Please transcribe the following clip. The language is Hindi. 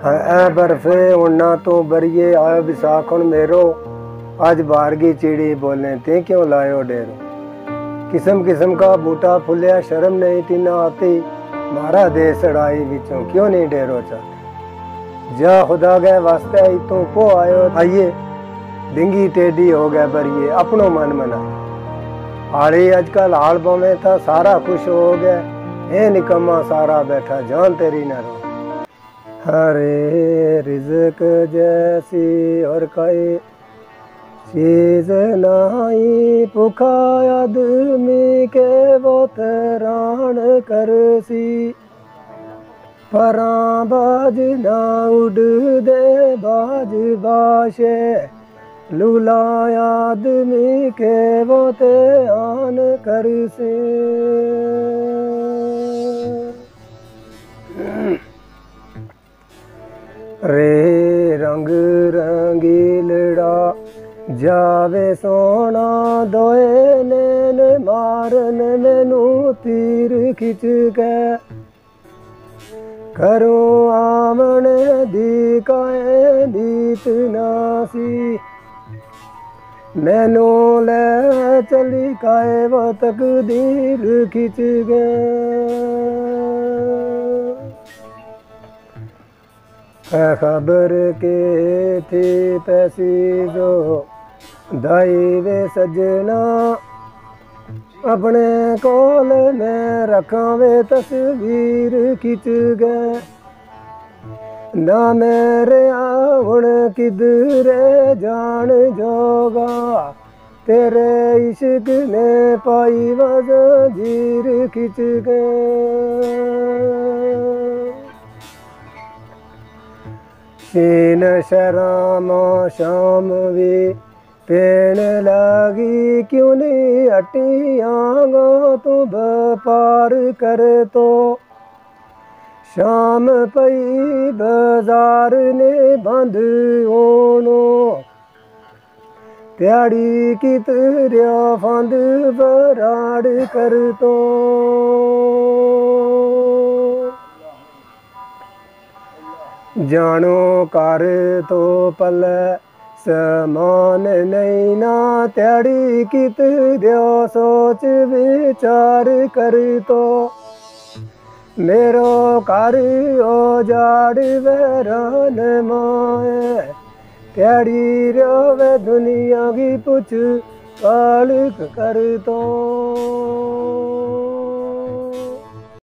है बर्फे उन्ना तो बरिए आयो विसाखन मेरो, आज बारगी चिड़ी बोले ते क्यों लायो डेरो। किस्म किस्म का बूटा फुलिया शर्म नहीं तीना आती, मारा दे सड़ाई विचों क्यों नहीं डेरो चाहती। जा खुदा गए वास्ते तो पो आयो आइए, डिंगी टेढ़ी हो गए बरिए अपनो मन मना। आड़ी अजकल हाल बमे था सारा खुश हो गया, हे निकम्मा सारा बैठा जान तेरी न रो। हरे रिज़्क जैसी और कोई चीज़ नहीं, भूखा आदमी के वो तरान करसी। परां बाज ना उड़ दे बाज बाशे, लूला आदमी के वो ते आन करसी। रे रंग रंगीलड़ा जावे सोना, दोए नैन मारन मैनू तीर खिंच के। करूं आमने दी काए दीत नासी, मैनू ले चली काए वो तकदीर खिंच गए। खबर के थी पैसी जो दाई वे सजना, अपने कोल में रखा वे तस्वीर खिंच गए। ना मेरे आउण किधरे जान जोगा, तेरे इश्क ने पाई वज़ीर खिंच गए। सीन शराम शाम भी पेन लगी, क्यों नहीं हटियांगो तू व्यापार कर तो। शाम पई बाजार ने बंद होनो, त्याड़ी की तरह फंद बराड़ कर तो। जानो कर तो पल समान नहीं ना, त्याड़ी की तरह सोच विचार कर तो। मेरो कर ओ जाड़ वैरान माए, त्याड़ी रोवे दुनिया की पुछ पालक कर तो।